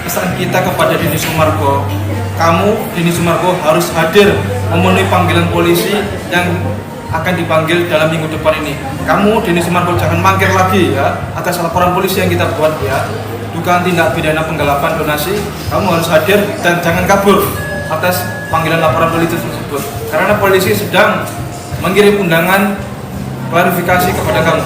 Pesan kita kepada Denny Sumargo, kamu Denny Sumargo harus hadir memenuhi panggilan polisi yang akan dipanggil dalam minggu depan ini. Kamu Denny Sumargo jangan mangkir lagi ya atas laporan polisi yang kita buat ya. Dugaan tindak pidana penggelapan donasi, kamu harus hadir dan jangan kabur atas panggilan laporan polisi tersebut. Karena polisi sedang mengirim undangan klarifikasi kepada kamu.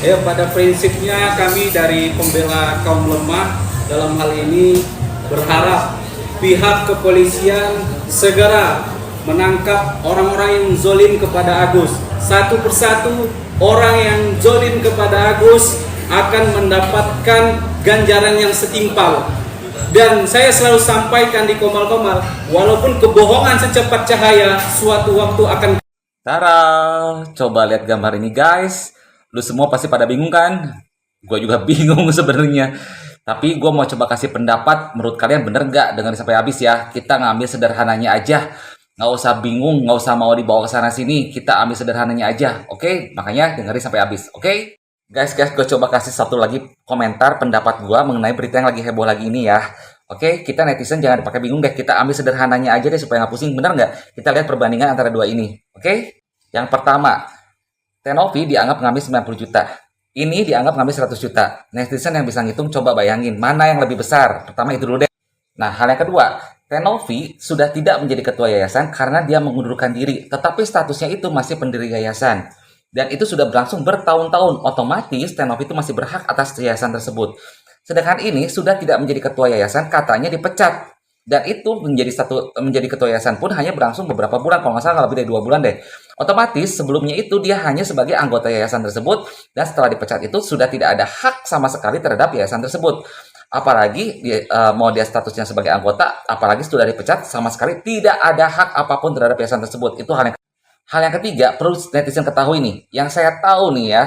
Ya, pada prinsipnya kami dari pembela kaum lemah dalam hal ini berharap pihak kepolisian segera menangkap orang-orang yang zolim kepada Agus. Satu persatu orang yang zolim kepada Agus akan mendapatkan ganjaran yang setimpal. Dan saya selalu sampaikan di Komal-Komal, walaupun kebohongan secepat cahaya, suatu waktu akan... Tara, coba lihat gambar ini guys. Lu semua pasti pada bingung kan? Gue juga bingung sebenarnya. Tapi gue mau coba kasih pendapat, menurut kalian bener nggak? Dengerin sampai habis ya. Kita ngambil sederhananya aja. Nggak usah bingung, nggak usah mau dibawa ke sana sini. Kita ambil sederhananya aja, oke? Makanya dengerin sampai habis, oke? Guys, gue coba kasih satu lagi komentar pendapat gue mengenai berita yang lagi heboh lagi ini ya. Oke, kita netizen jangan dipakai bingung deh. Kita ambil sederhananya aja deh supaya nggak pusing. Bener nggak? Kita lihat perbandingan antara dua ini. Oke? Yang pertama, Tenovi dianggap ngambil 90 juta. Ini dianggap ngambil 100 juta. Netizen yang bisa ngitung coba bayangin. Mana yang lebih besar? Pertama itu dulu deh. Nah, hal yang kedua, Tenovi sudah tidak menjadi ketua yayasan karena dia mengundurkan diri. Tetapi statusnya itu masih pendiri yayasan. Dan itu sudah berlangsung bertahun-tahun. Otomatis Tenovi itu masih berhak atas yayasan tersebut. Sedangkan ini sudah tidak menjadi ketua yayasan, katanya dipecat. Dan itu menjadi ketua yayasan pun hanya berlangsung beberapa bulan, kalau nggak salah lebih dari 2 bulan deh. Otomatis sebelumnya itu dia hanya sebagai anggota yayasan tersebut, dan setelah dipecat itu sudah tidak ada hak sama sekali terhadap yayasan tersebut. Apalagi mau dia statusnya sebagai anggota, apalagi sudah dipecat, sama sekali tidak ada hak apapun terhadap yayasan tersebut. Itu hal yang ketiga, perlu netizen ketahui nih, yang saya tahu nih ya,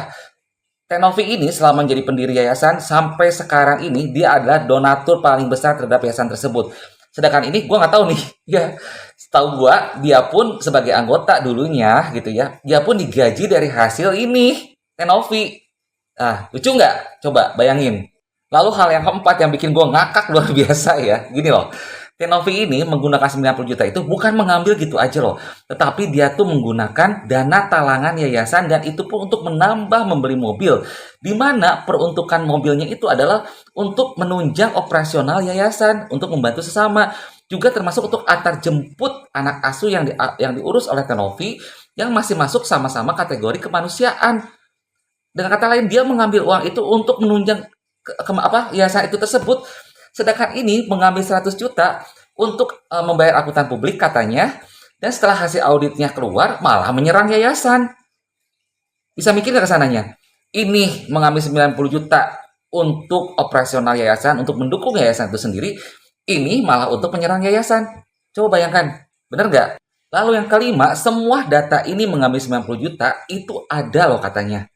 Tenovi ini selama menjadi pendiri yayasan sampai sekarang ini dia adalah donatur paling besar terhadap yayasan tersebut. Sedangkan ini gue nggak tahu nih, ya setahu gue dia pun sebagai anggota dulunya gitu ya, dia pun digaji dari hasil ini Tenovi. Ah, lucu nggak? Coba bayangin. Lalu hal yang keempat yang bikin gue ngakak luar biasa ya, gini loh. Tenovi ini menggunakan 90 juta itu bukan mengambil gitu aja loh. Tetapi dia tuh menggunakan dana talangan yayasan dan itu pun untuk menambah membeli mobil. Di mana peruntukan mobilnya itu adalah untuk menunjang operasional yayasan, untuk membantu sesama. Juga termasuk untuk antar jemput anak asuh yang diurus oleh Tenovi yang masih masuk sama-sama kategori kemanusiaan. Dengan kata lain dia mengambil uang itu untuk menunjang yayasan itu tersebut. Sedangkan ini mengambil 100 juta untuk membayar akuntan publik katanya. Dan setelah hasil auditnya keluar, malah menyerang yayasan. Bisa mikir nggak ke sananya? Ini mengambil 90 juta untuk operasional yayasan, untuk mendukung yayasan itu sendiri. Ini malah untuk menyerang yayasan. Coba bayangkan, bener nggak? Lalu yang kelima, semua data ini mengambil 90 juta, itu ada loh katanya.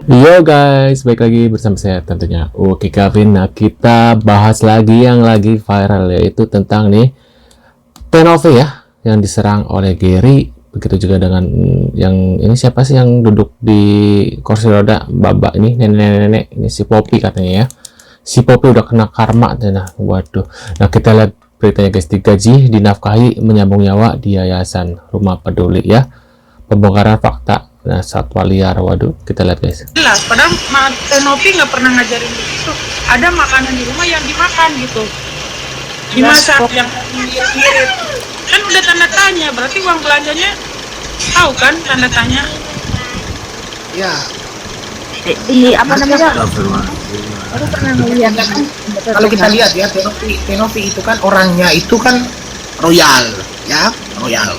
Yo guys, balik lagi bersama saya tentunya Oke Kevin. Nah, kita bahas lagi yang lagi viral, yaitu tentang nih Tenovi ya, yang diserang oleh Gary. Begitu juga dengan yang ini, siapa sih yang duduk di kursi roda, babak ini, nenek-nenek ini, si Poppy katanya ya. Si Poppy udah kena karma. Nah, waduh. Nah, kita lihat beritanya guys. Digaji, dinafkahi, menyambung nyawa di yayasan Rumah Peduli ya. Pembongkaran fakta. Nah, satwa liar, waduh, kita lihat guys. Jelas, padahal Tenovi nggak pernah ngajarin begitu. Ada makanan di rumah yang dimakan gitu, dimasak yang mirip. Kan udah tanda tanya, berarti uang belanjanya tahu kan tanda tanya? Ya. Ini apa namanya? Aku pernah melihat kan. Kalau kita lihat ya, Tenovi itu kan orangnya itu kan royal, ya, royal.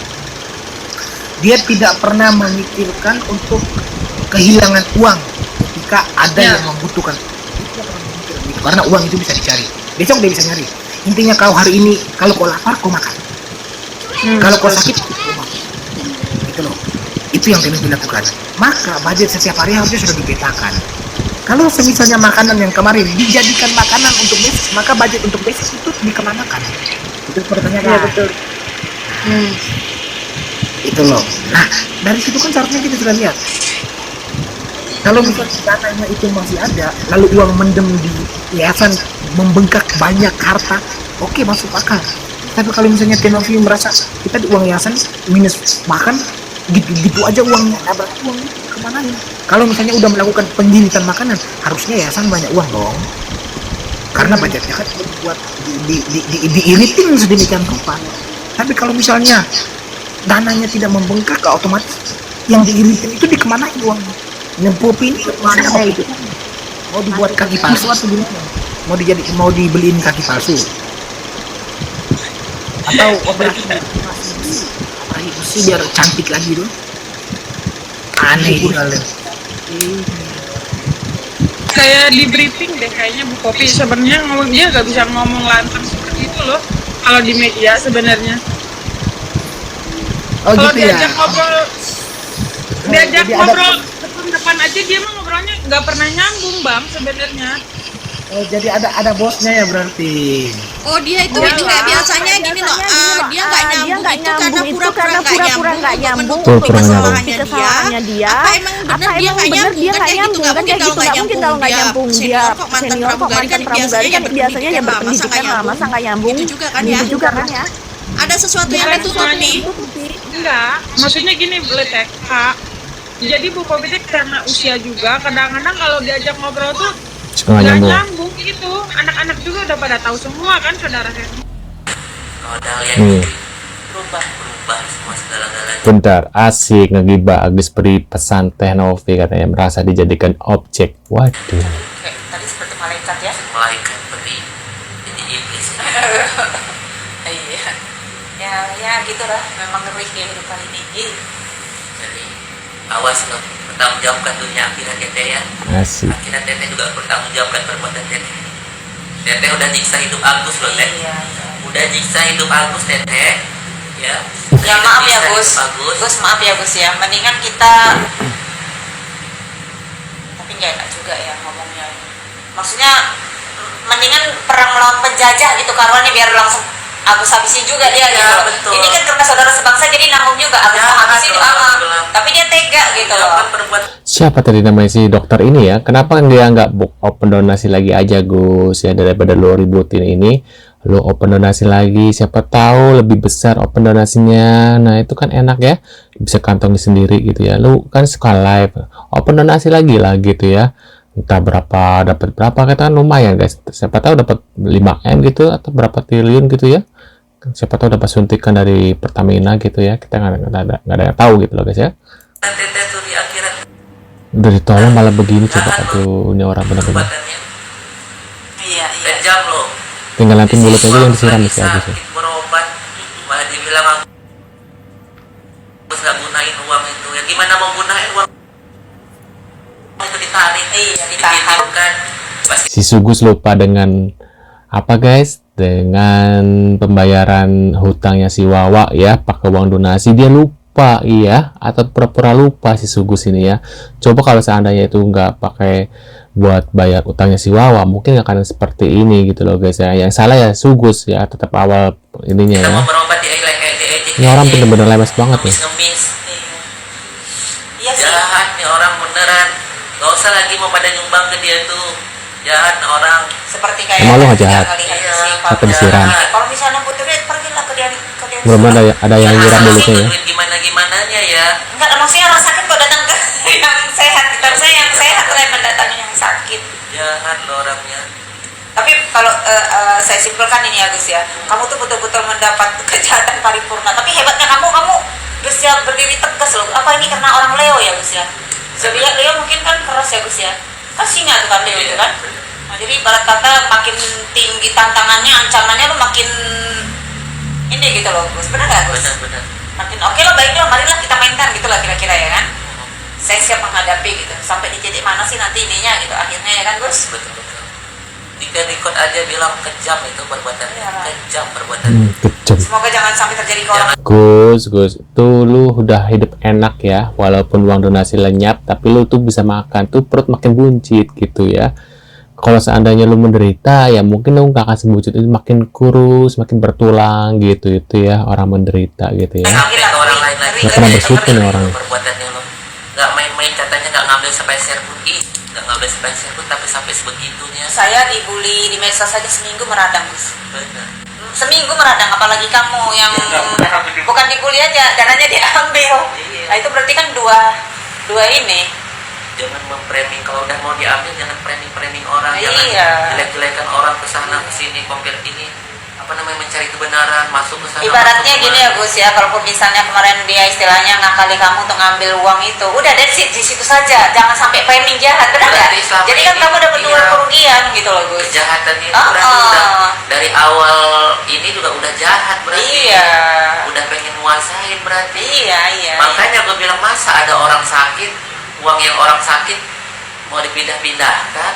Dia tidak pernah memikirkan untuk kehilangan uang ketika ada yang membutuhkan. Karena uang itu bisa dicari. Besok dia bisa nyari. Intinya kau hari ini, kalau kau lapar, kau makan. Kalau kau sakit, kau makan. Gitu loh. Itu yang Tenovi lakukan. Maka budget setiap hari harusnya sudah dipetakan. Kalau semisalnya makanan yang kemarin dijadikan makanan untuk besok, maka budget untuk besok itu dikemanakan? Itu pertanyaan. Iya betul. Itu loh. Nah, dari situ kan seharusnya kita sudah lihat. Kalau misalnya dananya itu masih ada, lalu uang mendem di yayasan membengkak banyak harta, oke, masuk akal. Tapi kalau misalnya Tenovi merasa kita di uang yayasan minus makan, gitu-gitu aja uangnya, nah berarti uangnya kemana ya? Kalau misalnya udah melakukan penggilitan makanan, harusnya yayasan banyak uang dong. Karena budgetnya kan buat diiritin sedemikian rupa. Tapi kalau misalnya dananya tidak membengkak, otomatis yang diiritin itu dikemanain uangnya? Nempopi ini mana itu? Mau dibuat kaki palsu atau gimana? Mau dibeliin kaki palsu? Atau operasi biar cantik lagi tuh? Aneh itu kalian. Kayak di briefing deh kayaknya Bu Kopi sebenarnya dia nggak bisa ngomong lantang seperti itu loh kalau di media sebenarnya. Oh Kalau gitu ya. diajak jadi ngobrol depan aja dia mah ngobrolnya nggak pernah nyambung bang sebenarnya. Oh jadi ada bosnya ya berarti. Oh dia itu kayak biasanya gini loh, dia nggak nyambung itu karena pura-pura nggak nyambung Tuh, untuk pura nggak nyambung. kesalahannya dia. Apa emang bener dia nggak nyambung kan kayak gitu, nggak mungkin kalau nggak nyambung dia senior kok mantan pramugari kan biasanya yang berpendidikan lah, masa nggak nyambung? Gitu juga kan ya. Ada sesuatu yang ditutup nih. Enggak, maksudnya gini Bletek Kak. Jadi Bu Kopi itu karena usia juga kadang-kadang kalau diajak ngobrol tuh Suka nggak nggak nyambung. nyambung gitu. Anak-anak juga udah pada tahu semua kan saudara saya. Modal yang Nih, berubah semua segala-galanya. bentar, asik ngegibah Agus beri pesan Tenovi katanya merasa dijadikan objek. Waduh. Kayak tadi seperti malaikat ya. Malaikat seperti jadi iblis. Iya. Ya gitulah, memang ngeri kehidupan ini. Jadi awas loh, bertanggungjawabkan dunia akhirat teteh ya. Asik. Akhirat teteh juga bertanggungjawabkan perbuatan teteh. Teteh udah nyiksa hidup Agus loh teh. Iya. Udah nyiksa hidup Agus teteh. Ya. Ya maaf ya Nyiksa Gus. hidup Agus. Gus maaf ya Gus ya. Mendingan kita tapi nggak enak juga ya ngomongnya. Maksudnya mendingan perang melawan penjajah gitu karuannya biar langsung Agus habisin juga dia gitu loh. betul. Ini kan karena saudara sebangsa jadi nanggung juga Agus Ya, mau habisin betul. tapi dia tega gitu loh. Jangan perbuatan Siapa tadi namanya si dokter ini ya? Kenapa dia nggak open donasi lagi aja Gus ya, daripada lo ributin ini, lo open donasi lagi, siapa tahu lebih besar open donasinya. Nah itu kan enak ya, bisa kantongi sendiri gitu ya. Lo kan suka live, open donasi lagi lah gitu ya. Entah berapa, dapat berapa, katakan lumayan guys. Siapa tahu dapat 5M gitu atau berapa triliun gitu ya. Siapa tahu dapat suntikan dari Pertamina gitu ya. Kita nggak ada yang tahu gitu loh guys ya. teteh tuh di akhirat Udah ditolong malah begini, coba aduh ini orang benar-benar. perbuatannya. Iya Kejam loh. Tinggal nanti mulut aja yang disiram Lagi si Agus ya. sakit, berobat, malah dibilang Agus nggak gunain uang itu. Ya gimana mau gunain uang itu ditarik? Iya, ditahan. Kan? Pasti Si Sugus lupa dengan apa guys? Dengan pembayaran hutangnya si Wawa ya, pakai uang donasi. Dia lupa iya, atau pura-pura lupa si Sugus ini ya. Coba kalau seandainya itu nggak pakai buat bayar utangnya si Wawa, mungkin nggak akan seperti ini gitu loh guys ya. Yang salah ya Sugus ya, tetap awal ininya kita ya. mau berobat di Ini orang bener-bener lemes banget nih. ngemis. Iya sih. Jahat nih orang beneran. Gak usah lagi mau pada nyumbang ke dia tuh. Jahat nih orang. Seperti kayak Emang lu nggak kita jahat? ngelihat Iya. si Apa Pak- disiram? Kalau misalnya butuh duit pergilah ke dia Mudah-mudahan ada yang nyiram mulutnya ya. Duit gimana-gimananya ya. Enggak, maksudnya orang sakit kok datang ke yang sehat. Kita harusnya yang sehat lah yang mendatangi yang sakit. Jahat loh orangnya. Tapi kalau saya simpulkan ini ya Gus ya, kamu tuh betul-betul mendapat kejahatan paripurna. Tapi hebatnya kamu Gus ya berdiri tegas loh. Apa ini karena orang Leo ya Gus ya? Zodiak Leo mungkin kan keras ya Gus ya. Kan singa tuh kan Leo itu kan. Nah, jadi ibarat kata makin tinggi tantangannya, ancamannya lo makin ini gitu loh Gus. Benar nggak Gus? Benar-benar. Makin oke lah, baiklah, marilah kita mainkan gitu lah kira-kira ya kan. Saya siap menghadapi gitu. Sampai di titik mana sih nanti ininya gitu akhirnya ya kan Gus? Betul-betul. Di record aja bilang kejam itu perbuatannya. Iya. Kejam perbuatannya. Semoga jangan sampai terjadi ke orang. Gus, tuh lu udah hidup enak ya, walaupun uang donasi lenyap, tapi lu tuh bisa makan, tuh perut makin buncit gitu ya. Kalau seandainya lu menderita, ya mungkin lu gak akan sebuncit itu, makin kurus, makin bertulang gitu, itu ya, orang menderita gitu ya. Sampai ke orang lain lagi. Gak pernah bersyukur nih orang. Perbuatannya lo. Gak main-main, katanya gak ngambil sepeser pun. Gak ngambil sepeser pun, tapi sampai sebegitunya. Saya dibully di medsos saja seminggu meradang, Gus. Benar. Seminggu meradang, apalagi kamu yang bukan dibully aja, dananya diambil. Iya. Nah itu berarti kan dua ini. Jangan memframing, kalau udah mau diambil jangan framing orang, Iya. jangan jelek-jelekan orang ke sana ke sini, kompil ini mencari kebenaran, masuk ke sana. Ibaratnya masuk gini ya Gus ya, kalaupun misalnya kemarin dia istilahnya ngakali kamu untuk ngambil uang itu, udah that's it, di situ saja, jangan sampai framing jahat, benar nggak? Berarti selama Jadi kan ini, kamu dapat dua iya. kerugian gitu loh Gus. Kejahatan ini berarti udah dari awal ini juga udah jahat berarti. Iya. Udah pengen nguasain berarti. Iya. Makanya gue bilang, masa ada orang sakit, uang yang orang sakit mau dipindah-pindahkan?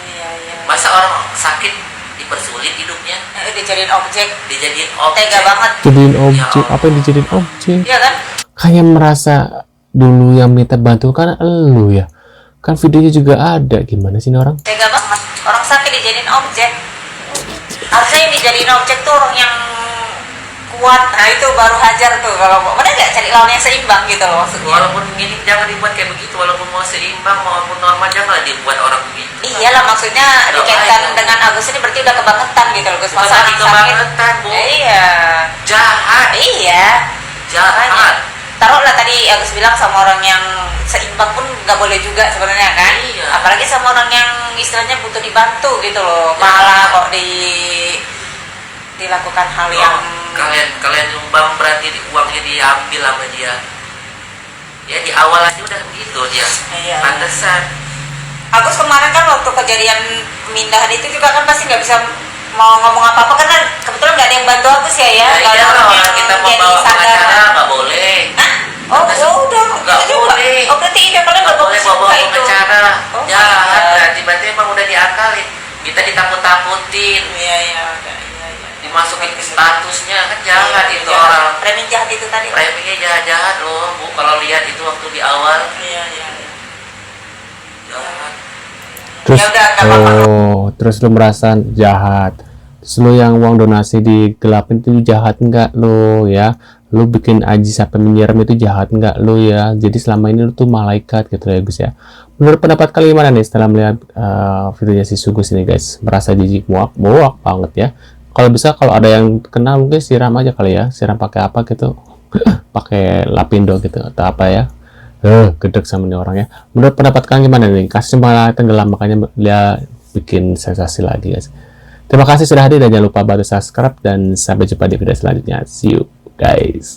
Iya. Masa orang sakit dipersulit hidupnya, Dijadiin objek. dijadiin objek? Tega banget. Jadiin Ya objek, Allah. apa yang dijadiin objek? Iya kan? Kayak merasa dulu yang minta bantu kan elu ya. Kan videonya juga ada, gimana sih ini orang? Tega banget. Orang sakit dijadiin objek. Harusnya yang dijadiin objek tuh orang yang kuat. Nah itu baru hajar tuh. Kalau mana nggak cari lawan yang seimbang gitu loh maksudnya. Walaupun ini jangan dibuat kayak begitu, walaupun mau seimbang maupun normal jangan dibuat orang begitu. Iyalah maksudnya dikaitkan dengan Agus ini berarti udah kebangetan gitu loh Gus. Bukan Masa lagi orang sakit. kebangetan, Bu. Iya. Jahat, Iya. Makanya. jahat. Taruhlah tadi Agus bilang sama orang yang seimbang pun nggak boleh juga sebenarnya kan. Iya. Apalagi sama orang yang istilahnya butuh dibantu gitu loh. Ya. Malah kok dilakukan hal yang Kalian nyumbang berarti uangnya diambil sama dia. Ya di awal aja udah begitu dia. Iya. Pantesan. Agus kemarin kan waktu kejadian pemindahan itu juga kan pasti nggak bisa mau ngomong apa-apa karena kebetulan nggak ada yang bantu Agus ya Ya, nggak ada iya, orang orang yang kita mau jadi bawa sadar. pengacara nggak boleh. Hah? Oh, Nggak ya udah nggak itu juga. boleh. Oh berarti iya kalian Nggak nggak boleh bagus bawa juga itu. pengacara. Oh, Jahat iya. berarti emang udah diakalin. Kita ditakut-takutin, Iya. dimasukin ke statusnya kan jahat itu Iya. orang. Framing jahat itu tadi. Framingnya jahat-jahat loh, Bu. Kalau lihat itu waktu di awal Iya. jahat. Terus, Ya udah, nggak apa-apa. terus lu merasa jahat. Terus lu yang uang donasi digelapin itu jahat nggak lu ya? Lu bikin Aji sampai menyiram itu jahat nggak lu ya? Jadi selama ini lu tuh malaikat gitu ya Gus ya. Menurut pendapat kalian gimana nih setelah melihat videonya si Sugus ini guys? Merasa jijik muak banget ya. Kalau bisa kalau ada yang kena mungkin siram aja kali ya. Siram pakai apa gitu? Pakai lapindo gitu atau apa ya? Gedek sama nih orang ya. Menurut pendapat kalian gimana nih? Kasusnya malah tenggelam, makanya dia bikin sensasi lagi guys. Terima kasih sudah hadir dan jangan lupa bantu subscribe dan sampai jumpa di video selanjutnya. See you guys.